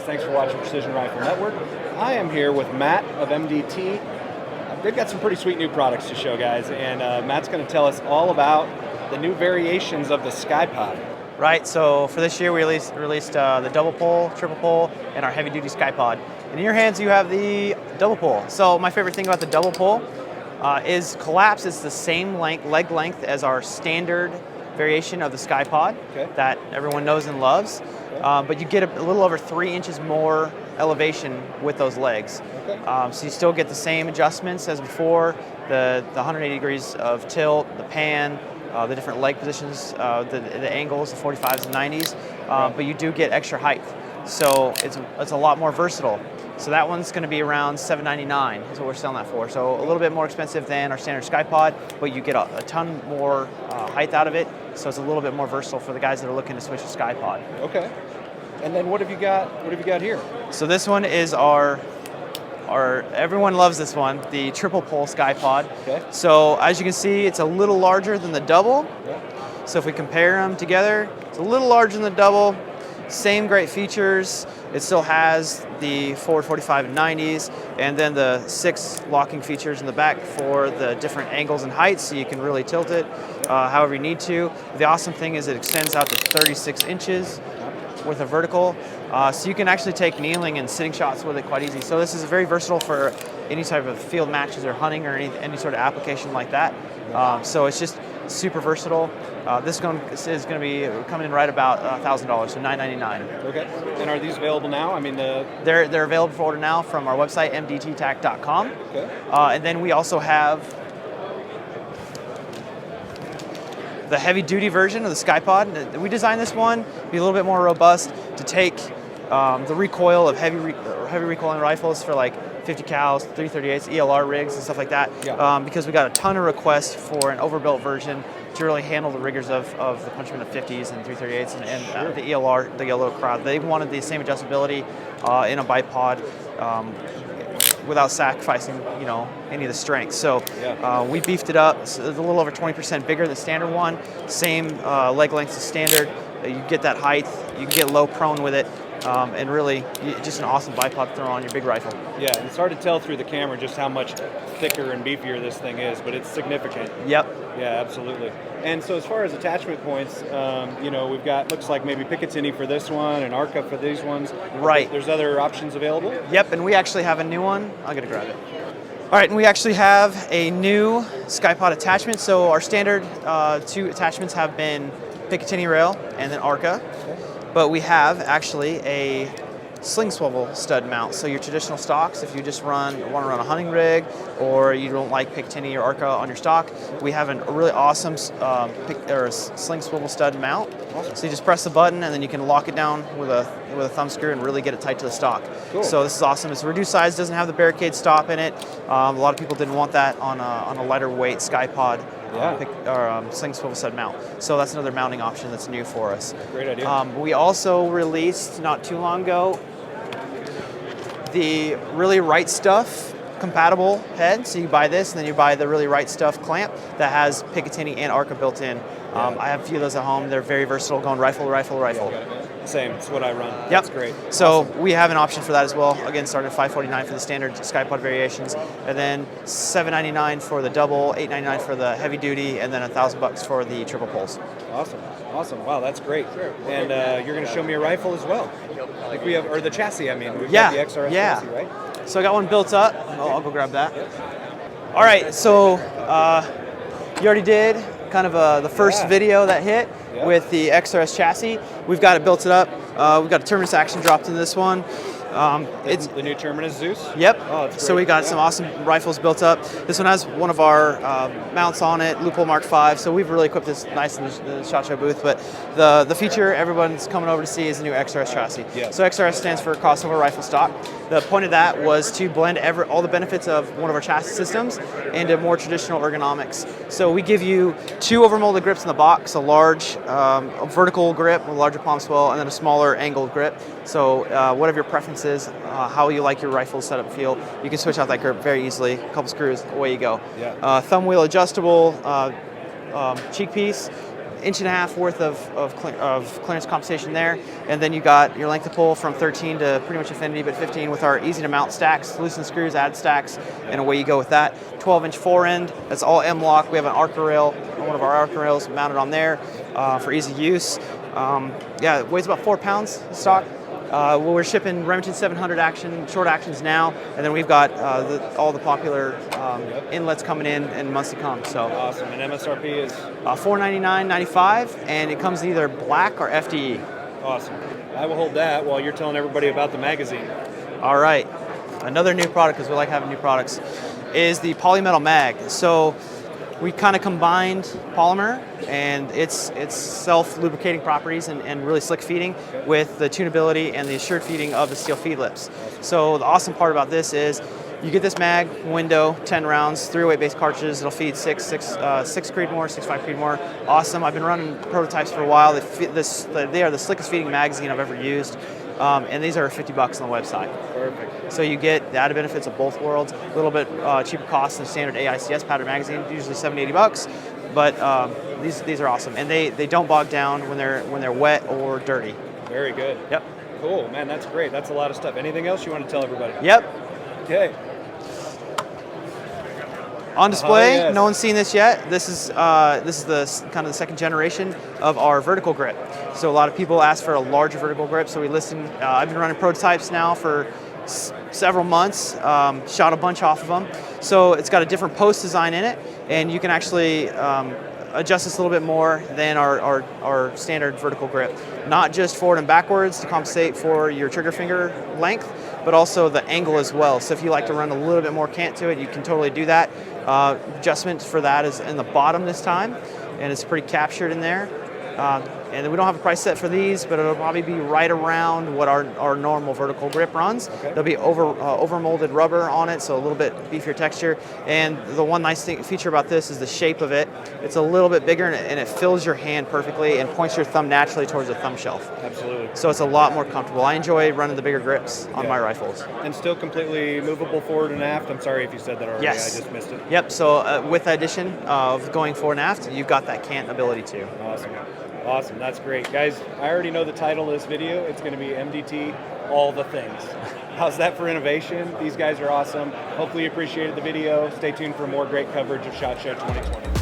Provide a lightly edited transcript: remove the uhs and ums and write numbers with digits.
Thanks for watching Precision Rifle Network. I am here with Matt of MDT. They've got some pretty sweet new products to show, guys, and Matt's going to tell us all about the new variations of the ckyepod. Right, so for this year we released the double pull, triple pull, and our heavy duty ckyepod. And in your hands you have the double pull. So my favorite thing about the double pull is collapse is the same leg length as our standard variation of the ckyepod that everyone knows and loves. But you get a little over 3 inches more elevation with those legs. So you still get the same adjustments as before, the 180 degrees of tilt, the pan, the different leg positions, the angles, the 45s and 90s, but you do get extra height. So it's a lot more versatile. So that one's going to be around $799 is what we're selling that for. So a little bit more expensive than our standard ckyepod, but you get a ton more height out of it. So it's a little bit more versatile for the guys that are looking to switch to skyepod. Okay. And then what have you got? What have you got here? So this one is our everyone loves this one, the triple pull skyepod. Okay. So as you can see, it's a little larger than the double. Yeah. So if we compare them together, it's a little larger than the double. Same great features. It still has the forward 45 and 90s, and then the 6 locking features in the back for the different angles and heights, so you can really tilt it however you need to. The awesome thing is it extends out to 36 inches with a vertical, so you can actually take kneeling and sitting shots with it quite easy. So this is very versatile for any type of field matches or hunting or any sort of application like that. So it's just super versatile. This is going to be coming in right about $1,000, so $999. Okay. And are these available now? I mean, they're available for order now from our website, mdttac.com. Okay. And then we also have the heavy duty version of the skyepod. We designed this one to be a little bit more robust to take the recoil of heavy recoiling rifles for like 50 cals, 338s, ELR rigs and stuff like that. Yeah. Because we got a ton of requests for an overbuilt version to really handle the rigors of the punchman of 50s and 338s and the ELR, the yellow crowd. They wanted the same adjustability in a bipod without sacrificing, any of the strength. So we beefed it up. It's a little over 20% bigger than the standard one. Same leg length as standard. You get that height. You can get low prone with it. And really, just an awesome bipod to throw on your big rifle. Yeah, it's hard to tell through the camera just how much thicker and beefier this thing is, but it's significant. Yep. Yeah, absolutely. And so as far as attachment points, we've got, looks like maybe Picatinny for this one and Arca for these ones. Right. There's other options available? Yep, and we actually have a new one. I'll get to grab it. All right, and we actually have a new skyepod attachment. So our standard 2 attachments have been Picatinny rail and then Arca. Okay. But we have actually a sling swivel stud mount. So your traditional stocks, if you just want to run a hunting rig or you don't like Picatinny or Arca on your stock, we have a really awesome sling swivel stud mount. Awesome. So you just press the button and then you can lock it down with a thumb screw and really get it tight to the stock. Cool. So this is awesome. It's a reduced size, doesn't have the barricade stop in it. A lot of people didn't want that on a lighter weight skyepod. Sling swivel stud mount. So that's another mounting option that's new for us. Great idea. We also released not too long ago the Really Right Stuff compatible head. So you buy this and then you buy the Really Right Stuff clamp that has Picatinny and Arca built in. I have a few of those at home. They're very versatile, going rifle to rifle to rifle. Same, it's what I run. Yep. That's great. So awesome. we have an option for that as well. Again, started at $549 for the standard skyepod variations, and then $799 for the double, $899 for the heavy duty, and then $1,000 for the triple pulls. Awesome, awesome. Wow, that's great. And you're going to show me a rifle as well. Like we have, or the chassis. I mean, we've got the XRS chassis, right? So I got one built up. I'll go grab that. All right. So you already did kind of the first video that hit with the XRS chassis. We've got it built up. We've got a Terminus action dropped into this one. It's the new Terminus Zeus? Yep. Oh, it's great. So we got some awesome rifles built up. This one has one of our mounts on it, Loophole Mark V. So we've really equipped this nice in the SHOT Show booth. But the feature everyone's coming over to see is the new XRS chassis. Yeah. So XRS stands for crossover rifle stock. The point of that was to blend all the benefits of one of our chassis systems into more traditional ergonomics. So we give you 2 overmolded grips in the box, a large a vertical grip with a larger palm swell, and then a smaller angled grip. So whatever your preference is, how you like your rifle setup and feel, you can switch out that grip very easily. A couple screws, away you go. Yeah. Thumb wheel adjustable cheek piece. 1.5 inch worth of clearance compensation there, and then you got your length of pull from 13 to pretty much infinity, but 15 with our easy to mount stacks, loosen screws, add stacks, and away you go with that. 12-inch forend, that's all M-lock. We have an Arca rail, one of our Arca rails mounted on there for easy use. Yeah, it weighs about 4 pounds stock. Well, we're shipping Remington 700 short actions now, and then we've got all the popular inlets coming in months to come. So awesome. And MSRP is $499.95, and it comes in either black or FDE. awesome. I will hold that while you're telling everybody about the magazine. All right, another new product, because we like having new products, is the polymetal mag. So we kind of combined polymer and its self-lubricating properties and really slick feeding with the tunability and the assured feeding of the steel feed lips. So the awesome part about this is you get this mag window, 10 rounds, 308 base cartridges. It'll feed six Creedmoor, 6.5 Creedmoor. Awesome. I've been running prototypes for a while. They are the slickest feeding magazine I've ever used. And these are $50 on the website. Perfect. So you get the added benefits of both worlds. A little bit cheaper cost than standard AICS powder magazine, usually $70, $80. But these are awesome, and they don't bog down when they're wet or dirty. Very good. Yep. Cool, man. That's great. That's a lot of stuff. Anything else you want to tell everybody? Yep. Okay. On display, yes. No one's seen this yet. This is the kind of the second generation of our vertical grip. So a lot of people ask for a larger vertical grip. So we listen. I've been running prototypes now for several months. Shot a bunch off of them. So it's got a different post design in it, and you can actually adjust this a little bit more than our standard vertical grip. Not just forward and backwards to compensate for your trigger finger length, but also the angle as well. So if you like to run a little bit more cant to it, you can totally do that. Adjustment for that is in the bottom this time, and it's pretty captured in there. And then we don't have a price set for these, but it'll probably be right around what our normal vertical grip runs. Okay. There'll be over molded rubber on it, so a little bit beefier texture. And the one nice feature about this is the shape of it. It's a little bit bigger, and it fills your hand perfectly and points your thumb naturally towards the thumb shelf. Absolutely. So it's a lot more comfortable. I enjoy running the bigger grips on my rifles. And still completely movable forward and aft. I'm sorry if you said that already. Yes. I just missed it. Yep. So with the addition of going forward and aft, you've got that cant ability too. Awesome. Awesome. That's great. Guys, I already know the title of this video. It's going to be MDT All The Things. How's that for innovation? These guys are awesome. Hopefully you appreciated the video. Stay tuned for more great coverage of SHOT Show 2020.